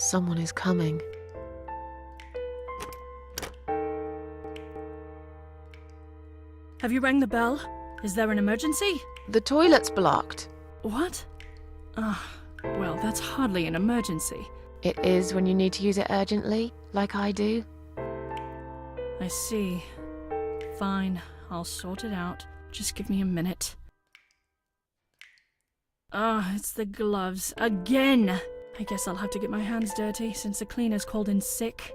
Someone is coming. Have you rang the bell? Is there an emergency? The toilet's blocked. What? Well, that's hardly an emergency. It is when you need to use it urgently, like I do. I see. Fine, I'll sort it out. Just give me a minute. It's the gloves. Again! I guess I'll have to get my hands dirty since the cleaner's called in sick.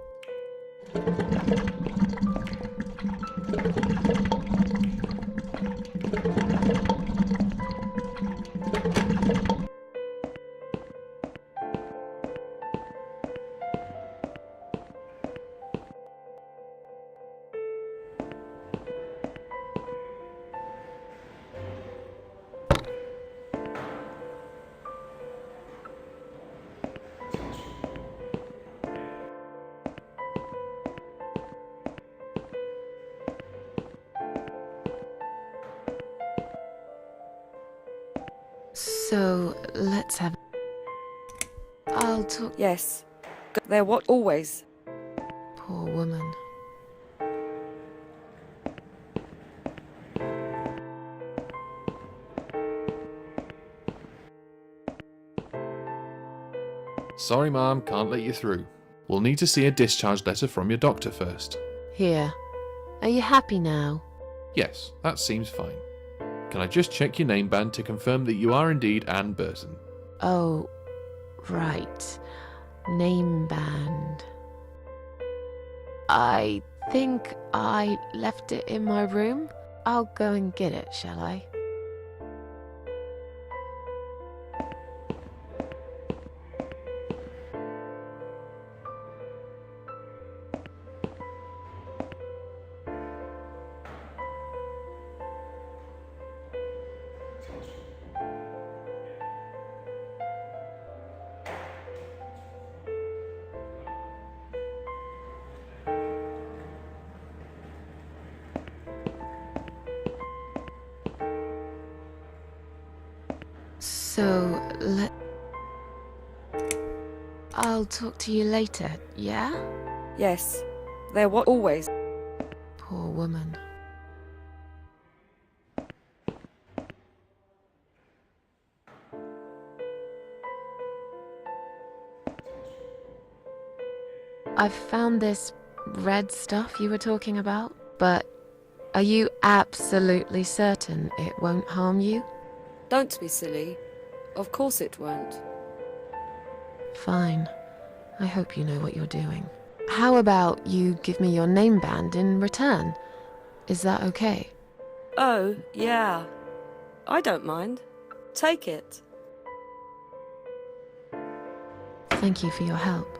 So, let's have... I'll talk... Yes. They're what always. Poor woman. Sorry, Ma'am, can't let you through. We'll need to see a discharge letter from your doctor first. Here. Are you happy now? Yes, that seems fine. Can I just check your name band to confirm that you are indeed Anne Burton? Oh, right. Name band. I think I left it in my room. I'll go and get it, shall I? So, I'll talk to you later, yeah? Yes. They're what always. Poor woman. I've found this red stuff you were talking about, but are you absolutely certain it won't harm you? Don't be silly. Of course it won't. Fine. I hope you know what you're doing. How about you give me your name band in return? Is that okay? Oh, yeah. I don't mind. Take it. Thank you for your help.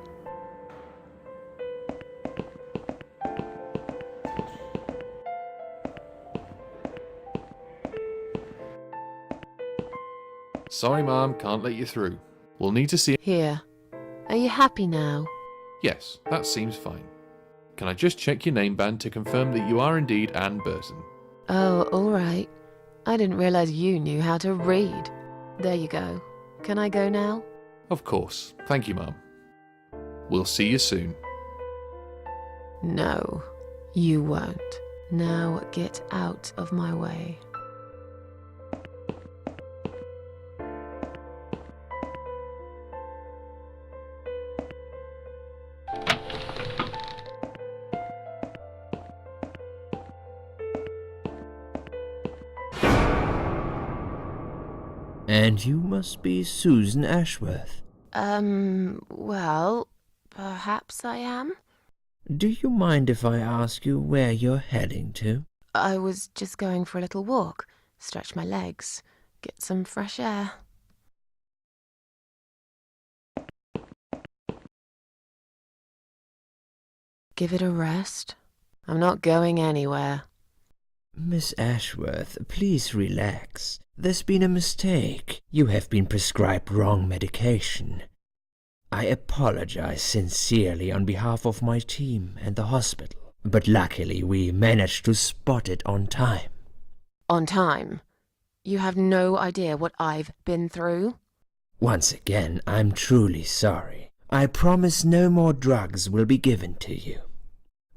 Sorry, Ma'am, can't let you through. We'll need to see... Here. Are you happy now? Yes, that seems fine. Can I just check your name band to confirm that you are indeed Anne Burton? Oh, all right. I didn't realize you knew how to read. There you go. Can I go now? Of course. Thank you, Ma'am. We'll see you soon. No, you won't. Now get out of my way. And you must be Susan Ashworth. Well, perhaps I am. Do you mind if I ask you where you're heading to? I was just going for a little walk, stretch my legs, get some fresh air. Give it a rest. I'm not going anywhere. Miss Ashworth, please relax. There's been a mistake. You have been prescribed wrong medication. I apologize sincerely on behalf of my team and the hospital, but luckily we managed to spot it on time. On time? You have no idea what I've been through? Once again, I'm truly sorry. I promise no more drugs will be given to you.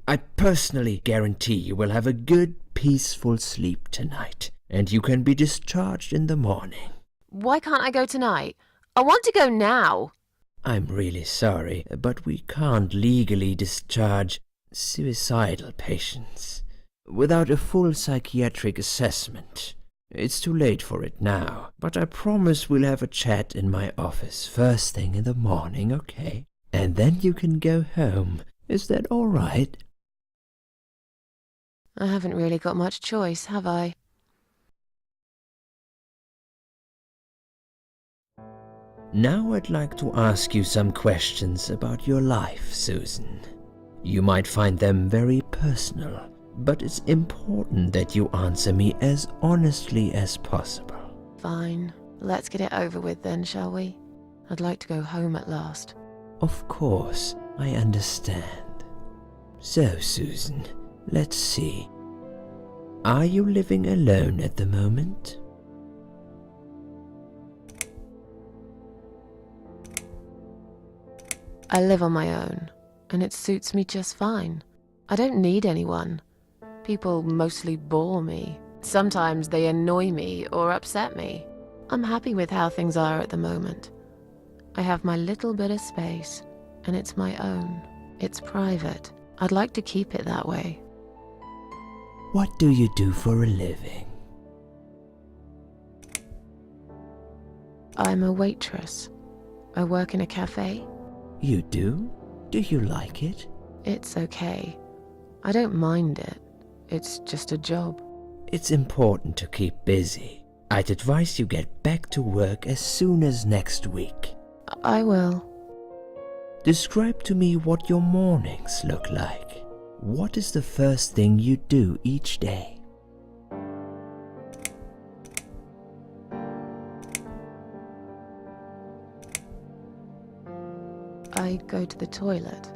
I personally guarantee you will have a good, peaceful sleep tonight, and you can be discharged in the morning. Why can't I go tonight? I want to go now. I'm really sorry, but we can't legally discharge suicidal patients without a full psychiatric assessment. It's too late for it now, but I promise we'll have a chat in my office first thing in the morning, okay? And then you can go home. Is that all right? I haven't really got much choice, have I? Now I'd like to ask you some questions about your life, Susan. You might find them very personal, but it's important that you answer me as honestly as possible. Fine. Let's get it over with then, shall we? I'd like to go home at last. Of course, I understand. So, Susan, let's see. Are you living alone at the moment? I live on my own, and it suits me just fine. I don't need anyone. People mostly bore me. Sometimes they annoy me or upset me. I'm happy with how things are at the moment. I have my little bit of space, and it's my own. It's private. I'd like to keep it that way. What do you do for a living? I'm a waitress. I work in a cafe. You do? Do you like it? It's okay. I don't mind it. It's just a job. It's important to keep busy. I'd advise you get back to work as soon as next week. I will. Describe to me what your mornings look like. What is the first thing you do each day? I go to the toilet.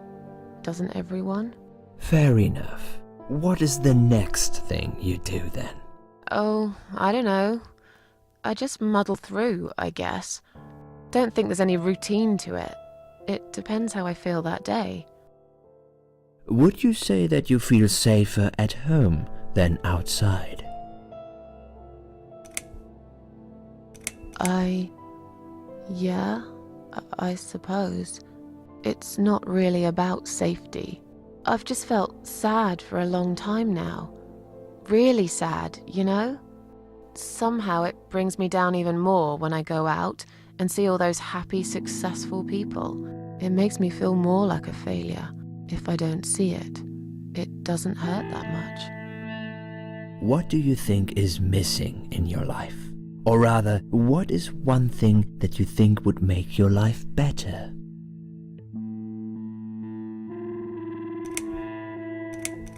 Doesn't everyone? Fair enough. What is the next thing you do then? Oh, I don't know. I just muddle through, I guess. Don't think there's any routine to it. It depends how I feel that day. Would you say that you feel safer at home than outside? Yeah, I suppose. It's not really about safety. I've just felt sad for a long time now. Really sad, you know? Somehow it brings me down even more when I go out and see all those happy, successful people. It makes me feel more like a failure. If I don't see it, it doesn't hurt that much. What do you think is missing in your life? Or rather, what is one thing that you think would make your life better?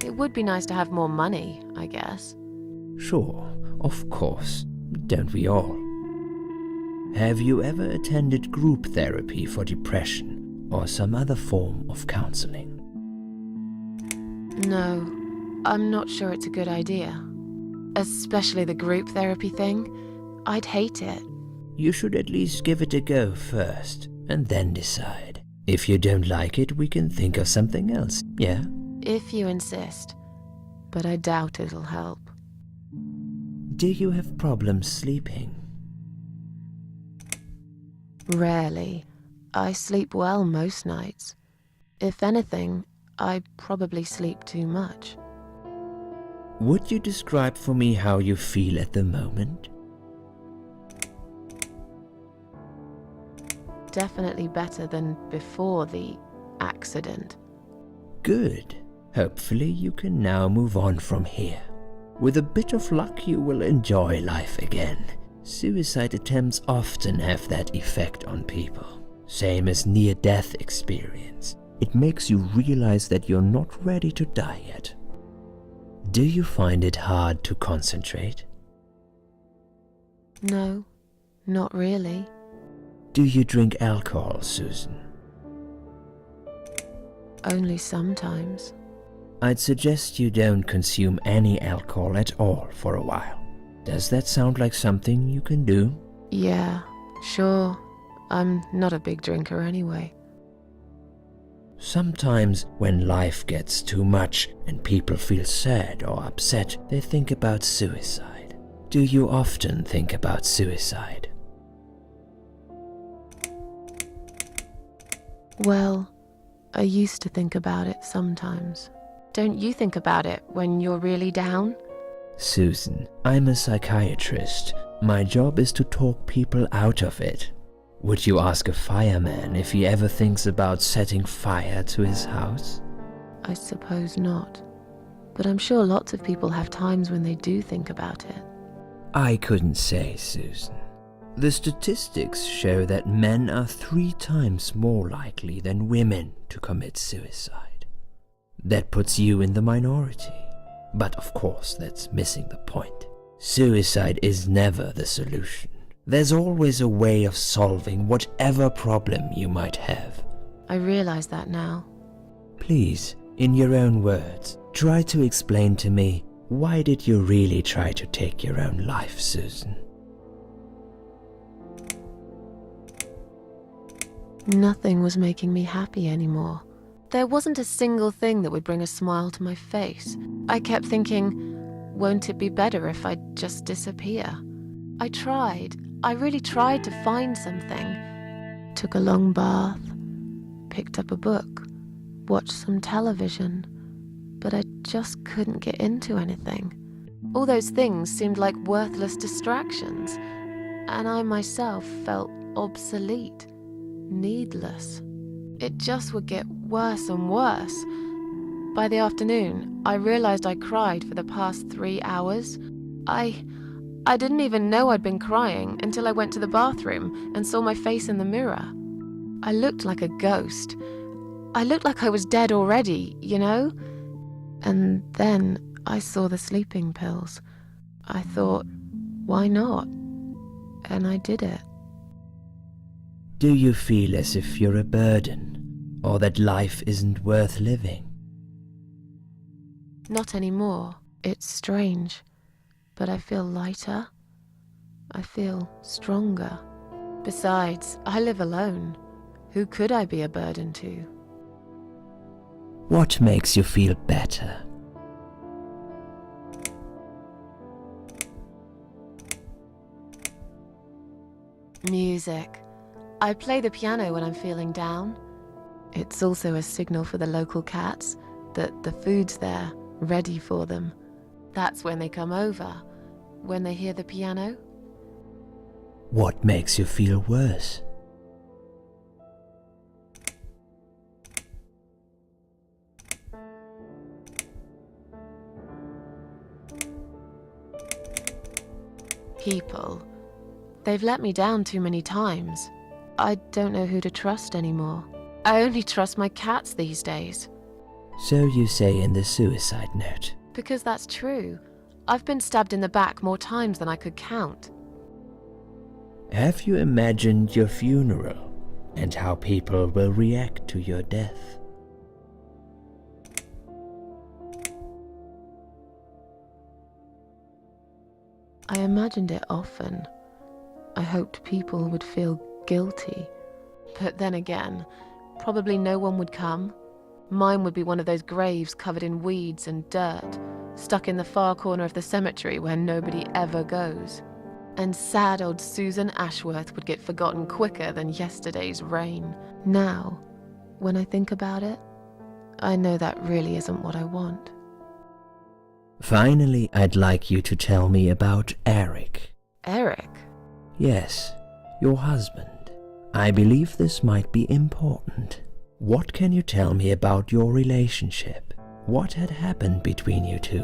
It would be nice to have more money, I guess. Sure, of course. Don't we all? Have you ever attended group therapy for depression or some other form of counseling? No, I'm not sure it's a good idea. Especially the group therapy thing. I'd hate it. You should at least give it a go first, and then decide. If you don't like it, we can think of something else, yeah? If you insist. But I doubt it'll help. Do you have problems sleeping? Rarely. I sleep well most nights. If anything, I probably sleep too much. Would you describe for me how you feel at the moment? Definitely better than before the accident. Good. Hopefully you can now move on from here. With a bit of luck you will enjoy life again. Suicide attempts often have that effect on people. Same as near-death experience. It makes you realize that you're not ready to die yet. Do you find it hard to concentrate? No, not really. Do you drink alcohol, Susan? Only sometimes. I'd suggest you don't consume any alcohol at all for a while. Does that sound like something you can do? Yeah, sure. I'm not a big drinker anyway. Sometimes when life gets too much and people feel sad or upset, they think about suicide. Do you often think about suicide? Well, I used to think about it sometimes. Don't you think about it when you're really down? Susan, I'm a psychiatrist. My job is to talk people out of it. Would you ask a fireman if he ever thinks about setting fire to his house? I suppose not. But I'm sure lots of people have times when they do think about it. I couldn't say, Susan. The statistics show that men are 3 times more likely than women to commit suicide. That puts you in the minority. But of course, that's missing the point. Suicide is never the solution. There's always a way of solving whatever problem you might have. I realize that now. Please, in your own words, try to explain to me, why did you really try to take your own life, Susan? Nothing was making me happy anymore. There wasn't a single thing that would bring a smile to my face. I kept thinking, won't it be better if I just disappear? I really tried to find something. Took a long bath, picked up a book, watched some television, but I just couldn't get into anything. All those things seemed like worthless distractions, and I myself felt obsolete, needless. It just would get worse and worse. By the afternoon, I realized I cried for the past 3 hours. I didn't even know I'd been crying until I went to the bathroom and saw my face in the mirror. I looked like a ghost. I looked like I was dead already, you know? And then I saw the sleeping pills. I thought, why not? And I did it. Do you feel as if you're a burden, or that life isn't worth living? Not anymore. It's strange. But I feel lighter. I feel stronger. Besides, I live alone. Who could I be a burden to? What makes you feel better? Music. I play the piano when I'm feeling down. It's also a signal for the local cats that the food's there, ready for them. That's when they come over, when they hear the piano. What makes you feel worse? People. They've let me down too many times. I don't know who to trust anymore. I only trust my cats these days. So you say in the suicide note. Because that's true. I've been stabbed in the back more times than I could count. Have you imagined your funeral and how people will react to your death? I imagined it often. I hoped people would feel guilty. But then again, probably no one would come. Mine would be one of those graves covered in weeds and dirt, stuck in the far corner of the cemetery where nobody ever goes. And sad old Susan Ashworth would get forgotten quicker than yesterday's rain. Now, when I think about it, I know that really isn't what I want. Finally, I'd like you to tell me about Eric. Eric? Yes, your husband. I believe this might be important. What can you tell me about your relationship? What had happened between you two?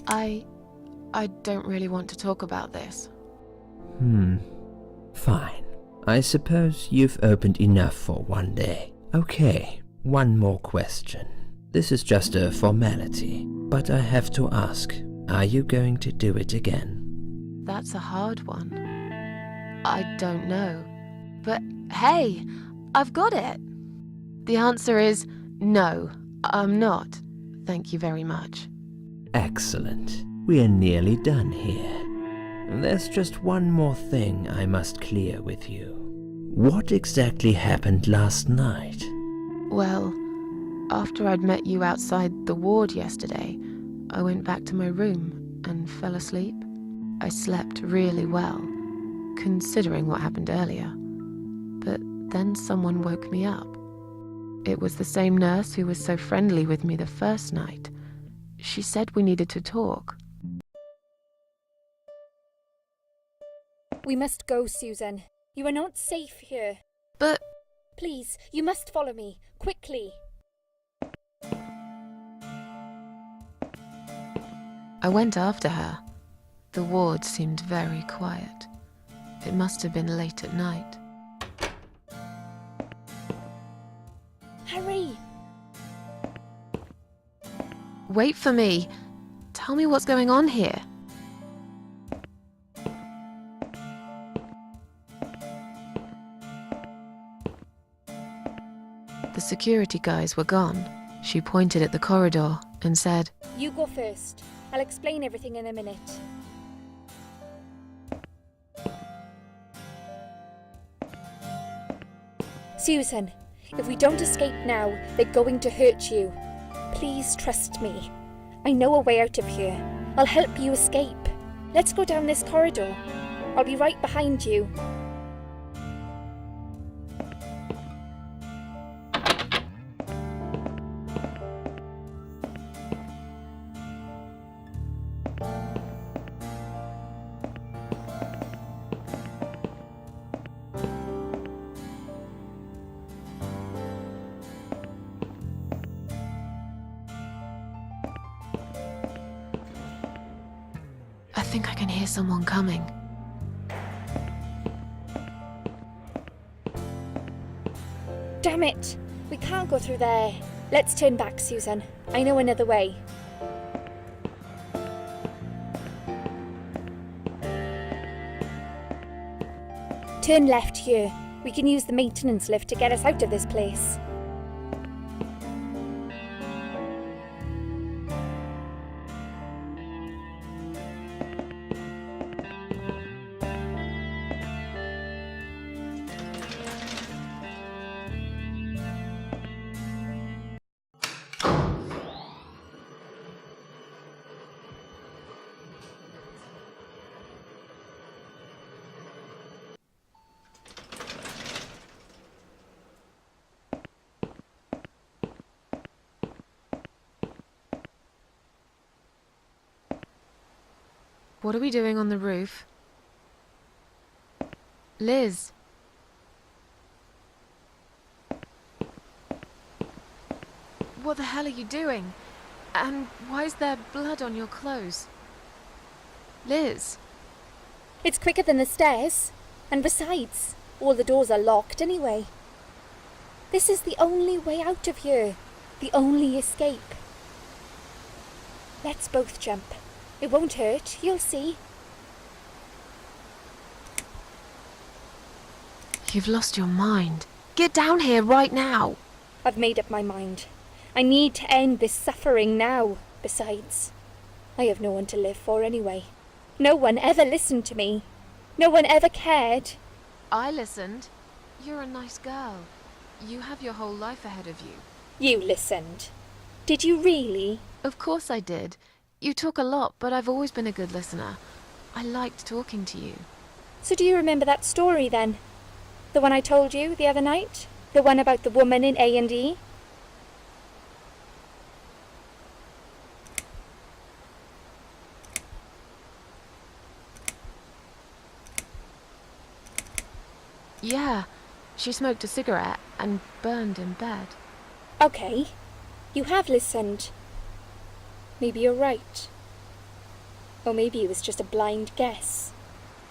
I don't really want to talk about this. Fine. I suppose you've opened enough for one day. Okay, one more question. This is just a formality, but I have to ask, are you going to do it again? That's a hard one. I don't know. But hey, I've got it. The answer is no, I'm not. Thank you very much. Excellent. We are nearly done here. There's just one more thing I must clear with you. What exactly happened last night? Well, after I'd met you outside the ward yesterday, I went back to my room and fell asleep. I slept really well, considering what happened earlier. But then someone woke me up. It was the same nurse who was so friendly with me the first night. She said we needed to talk. We must go, Susan. You are not safe here. But Please, you must follow me. Quickly. I went after her. The ward seemed very quiet. It must have been late at night. Hurry! Wait for me. Tell me what's going on here. The security guys were gone. She pointed at the corridor and said, You go first. I'll explain everything in a minute. Susan, if we don't escape now, they're going to hurt you. Please trust me. I know a way out of here. I'll help you escape. Let's go down this corridor. I'll be right behind you. I think I can hear someone coming. Damn it! We can't go through there. Let's turn back, Susan. I know another way. Turn left here. We can use the maintenance lift to get us out of this place. What are we doing on the roof? Liz. What the hell are you doing? And why is there blood on your clothes? Liz. It's quicker than the stairs. And besides, all the doors are locked anyway. This is the only way out of here. The only escape. Let's both jump. It won't hurt, you'll see. You've lost your mind. Get down here right now. I've made up my mind. I need to end this suffering now. Besides, I have no one to live for anyway. No one ever listened to me. No one ever cared. I listened. You're a nice girl. You have your whole life ahead of you. You listened. Did you really? Of course I did. You talk a lot, but I've always been a good listener. I liked talking to you. So do you remember that story then? The one I told you the other night? The one about the woman in A&E? Yeah, she smoked a cigarette and burned in bed. Okay, you have listened. Maybe you're right. Or maybe it was just a blind guess.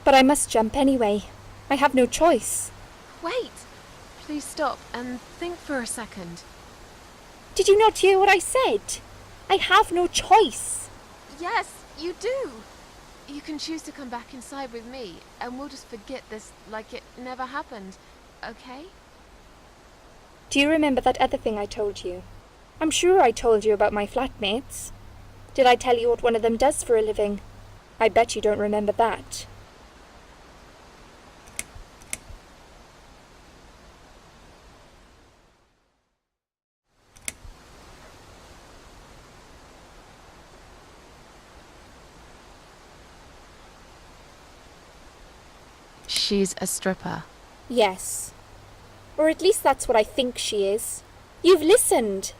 But I must jump anyway. I have no choice. Wait! Please stop and think for a second. Did you not hear what I said? I have no choice. Yes, you do! You can choose to come back inside with me, and we'll just forget this like it never happened, okay? Do you remember that other thing I told you? I'm sure I told you about my flatmates. Did I tell you what one of them does for a living? I bet you don't remember that. She's a stripper. Yes. Or at least that's what I think she is. You've listened.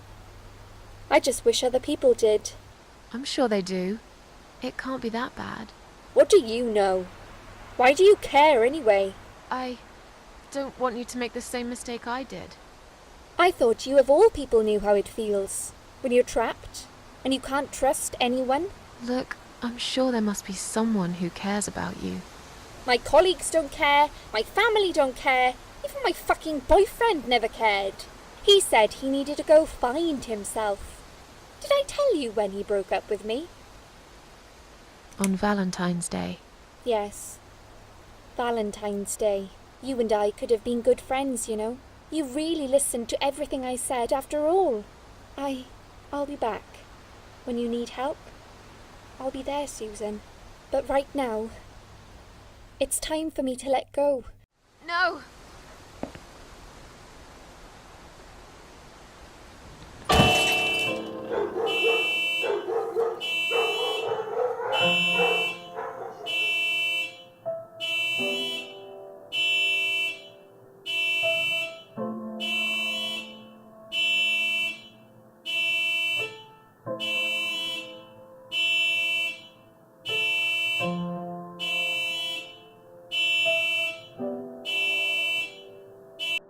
I just wish other people did. I'm sure they do. It can't be that bad. What do you know? Why do you care anyway? I don't want you to make the same mistake I did. I thought you of all people knew how it feels. When you're trapped, and you can't trust anyone. Look, I'm sure there must be someone who cares about you. My colleagues don't care, my family don't care, even my fucking boyfriend never cared. He said he needed to go find himself. Did I tell you when he broke up with me? On Valentine's Day. Yes. Valentine's Day. You and I could have been good friends, you know. You really listened to everything I said after all. I'll be back. When you need help, I'll be there, Susan. But right now, it's time for me to let go. No!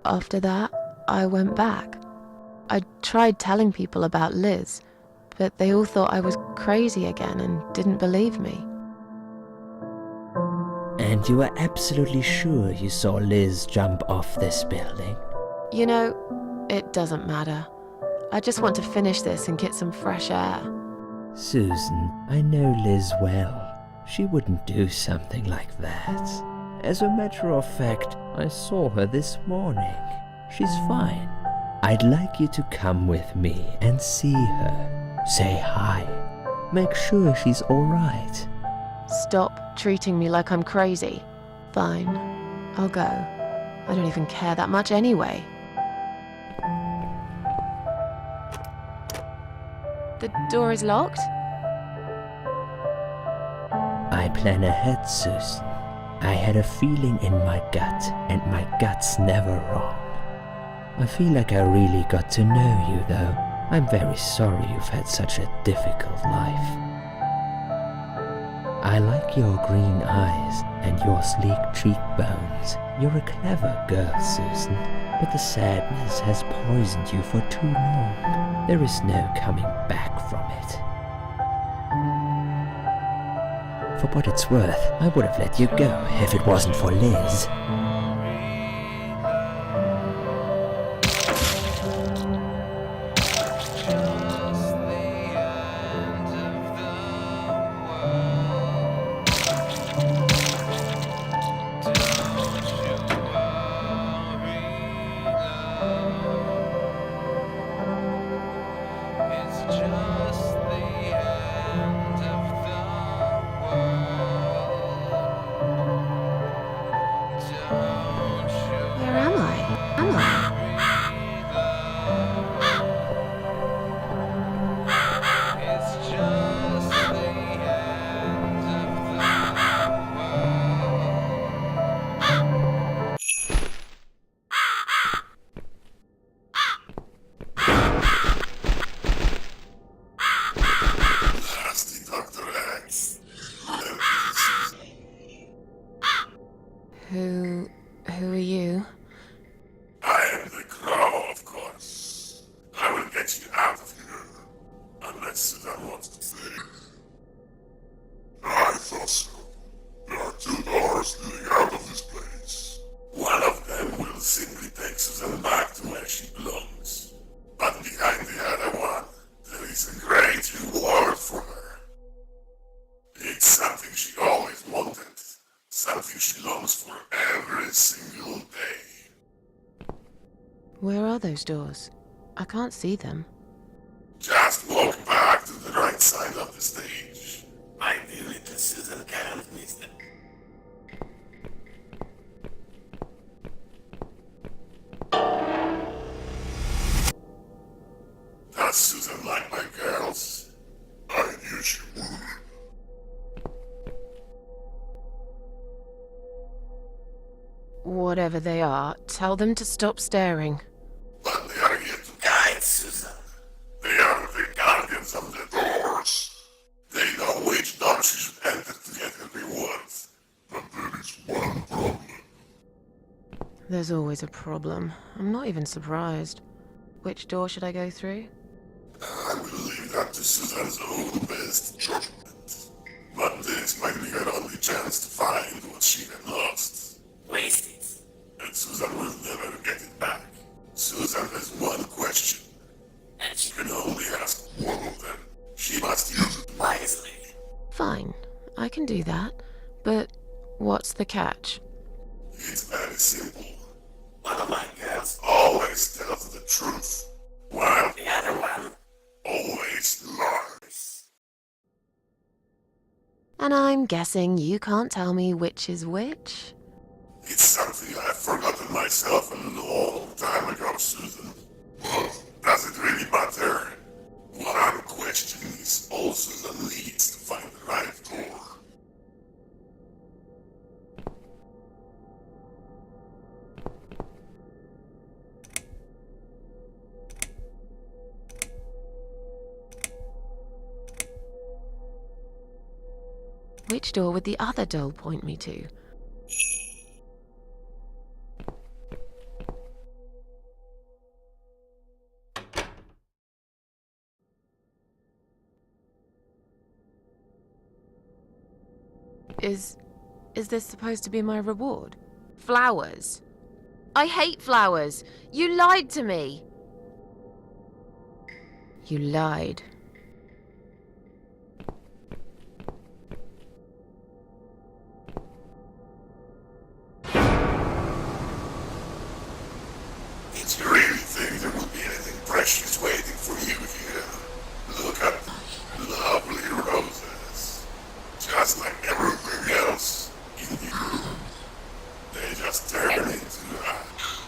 After that, I went back. I tried telling people about Liz, but they all thought I was crazy again and didn't believe me. And you are absolutely sure you saw Liz jump off this building? You know, it doesn't matter. I just want to finish this and get some fresh air. Susan, I know Liz well. She wouldn't do something like that. As a matter of fact, I saw her this morning. She's fine. I'd like you to come with me and see her. Say hi. Make sure she's alright. Stop treating me like I'm crazy. Fine, I'll go. I don't even care that much anyway. The door is locked? I plan ahead, Susan. I had a feeling in my gut, and my gut's never wrong. I feel like I really got to know you, though. I'm very sorry you've had such a difficult life. I like your green eyes and your sleek cheekbones. You're a clever girl, Susan, but the sadness has poisoned you for too long. There is no coming back from it. For what it's worth, I would have let you go if it wasn't for Liz. Where am I? Am I? Nasty Dr. X. Who are you? I am the Crow, of course. I will get you out of here. Unless Susan wants to stay. I thought so. There are two doors leading out of this place. One of them will simply take Susan back to where she belongs. But behind the other one, there is a great reward for her. It's something she always wanted. Something she longs for every single day. Where are those doors? I can't see them. Just walk back to the right side of the stage. I knew it to Susan can't miss them. Does Susan like my girls? I knew she would. Whatever they are, tell them to stop staring. But they are here to guide Susan. They are the guardians of the doors. They know which door she should enter to get her rewards. But there is one problem. There's always a problem. I'm not even surprised. Which door should I go through? I will leave that to Susan's own best judgment. But this might be her only chance to find what she had lost. Waste it. And Susan will never get it back. Susan has one question. And she can only ask one of them. She must use it wisely. Fine, I can do that. But what's the catch? It's very simple. One of my girls always tells the truth, while the other one always lies. And I'm guessing you can't tell me which is which? It's something I've forgotten myself a long time ago, Susan. But does it really matter? One question is all Susan needs to find the right door. Which door would the other doll point me to? Is this supposed to be my reward? Flowers? I hate flowers! You lied to me! You lied. Did you really think there would be anything precious waiting for you here? Look at lovely roses. Just like everything else in the room. They just turn into ash.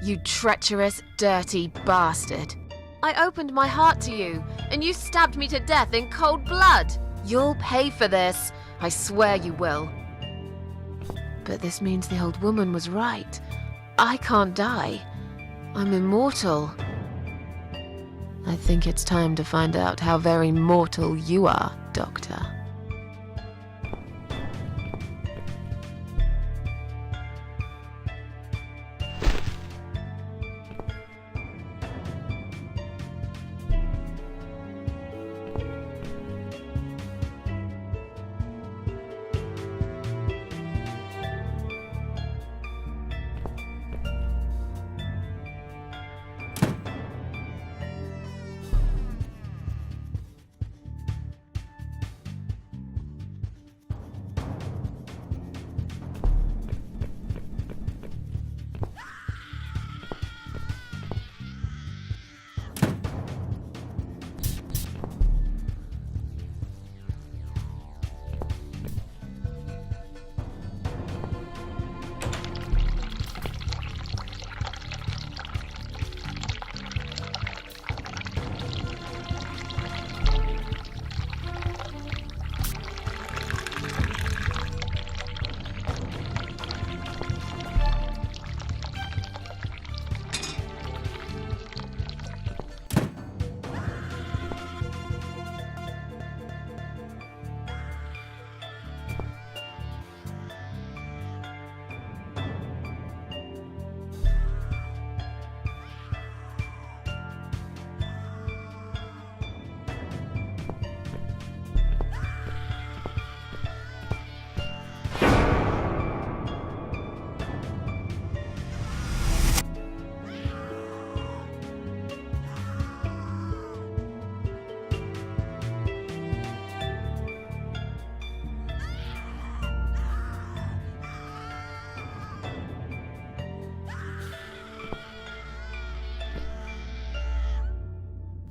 You treacherous, dirty bastard. I opened my heart to you, and you stabbed me to death in cold blood. You'll pay for this. I swear you will. But this means the old woman was right. I can't die. I'm immortal. I think it's time to find out how very mortal you are, Doctor.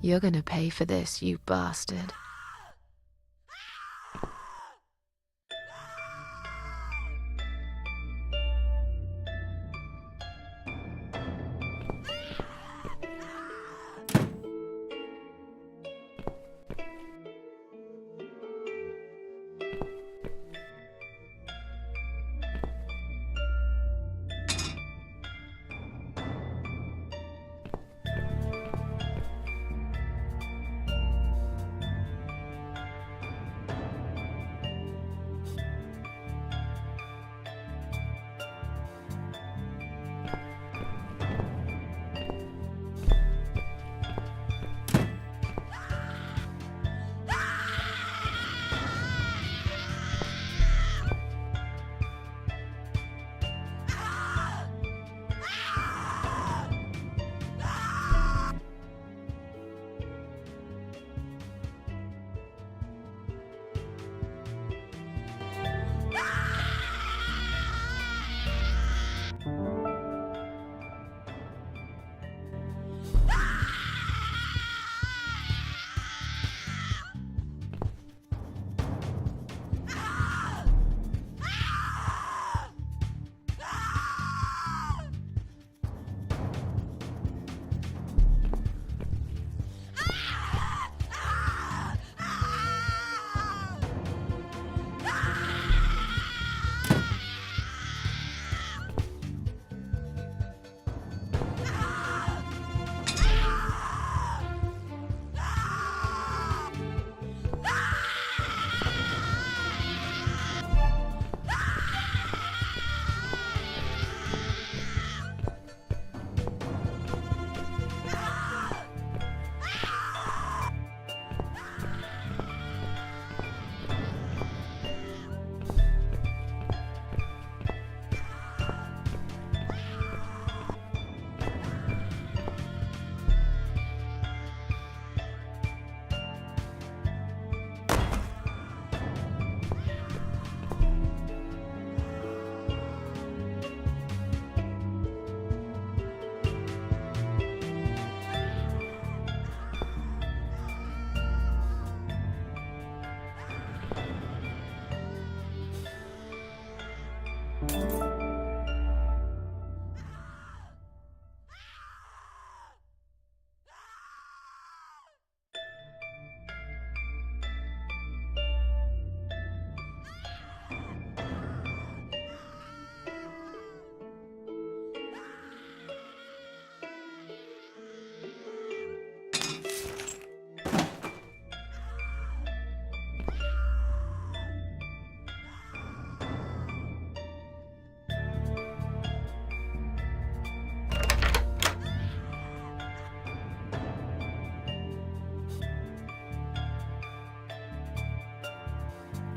You're gonna pay for this, you bastard.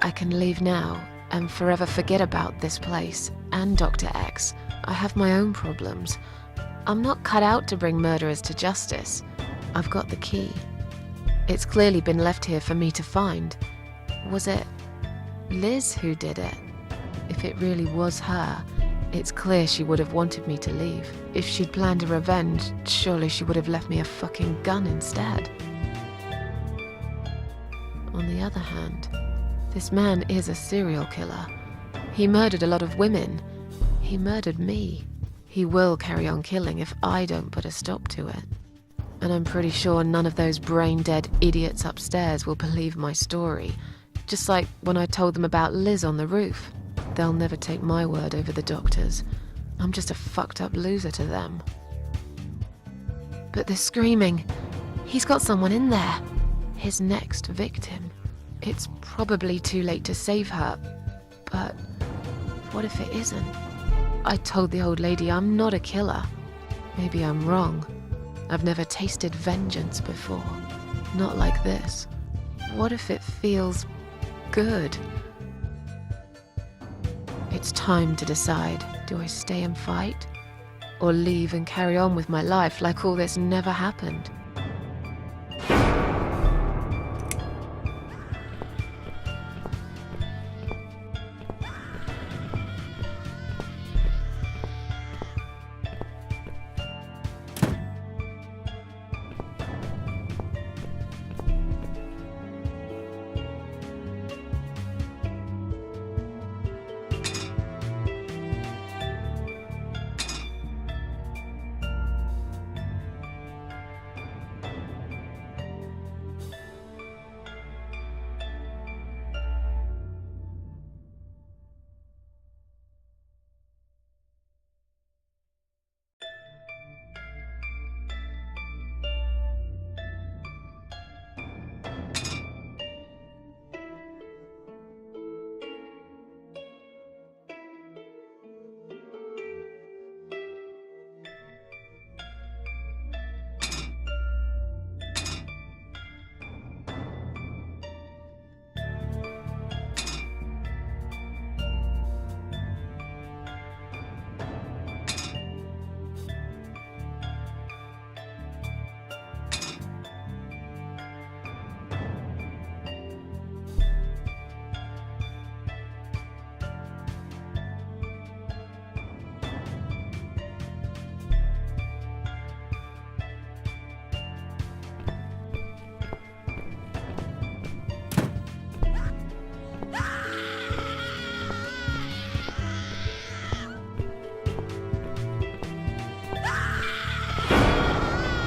I can leave now and forever forget about this place and Dr. X. I have my own problems. I'm not cut out to bring murderers to justice. I've got the key. It's clearly been left here for me to find. Was it Liz who did it? If it really was her, it's clear she would have wanted me to leave. If she'd planned a revenge, surely she would have left me a fucking gun instead. On the other hand, this man is a serial killer. He murdered a lot of women. He murdered me. He will carry on killing if I don't put a stop to it. And I'm pretty sure none of those brain-dead idiots upstairs will believe my story. Just like when I told them about Liz on the roof. They'll never take my word over the doctor's. I'm just a fucked up loser to them. But the screaming. He's got someone in there. His next victim. It's probably too late to save her, but what if it isn't? I told the old lady I'm not a killer. Maybe I'm wrong. I've never tasted vengeance before. Not like this. What if it feels good? It's time to decide. Do I stay and fight? Or leave and carry on with my life like all this never happened?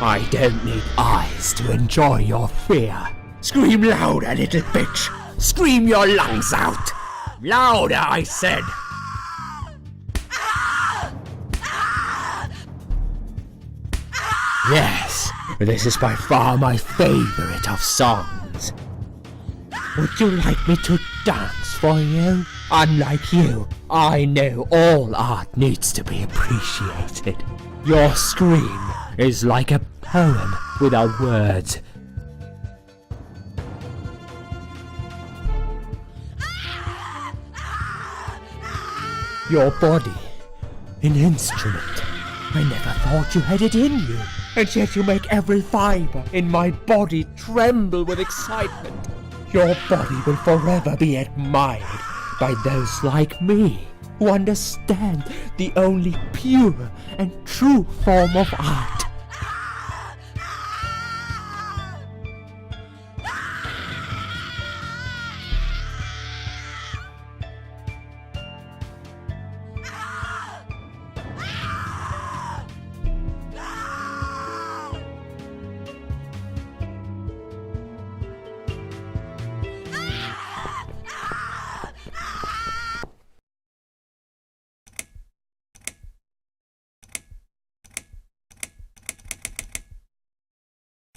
I don't need eyes to enjoy your fear. Scream louder, little bitch! Scream your lungs out! Louder, I said! Yes, this is by far my favorite of songs. Would you like me to dance for you? Unlike you, I know all art needs to be appreciated. Your scream is like a poem without words. Your body, an instrument. I never thought you had it in you, and yet you make every fiber in my body tremble with excitement. Your body will forever be admired by those like me, who understand the only pure and true form of art.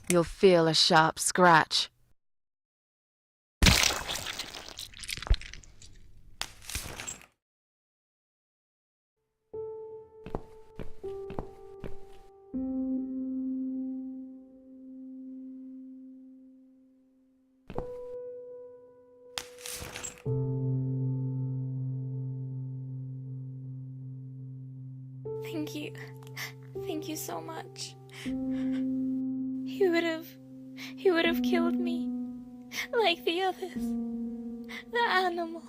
You'll feel a sharp scratch. Thank you. Thank you so much. He would have killed me. Like the others. The animal.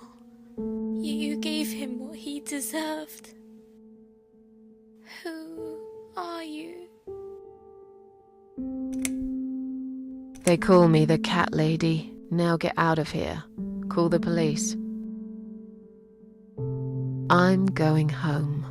You gave him what he deserved. Who are you? They call me the cat lady. Now get out of here. Call the police. I'm going home.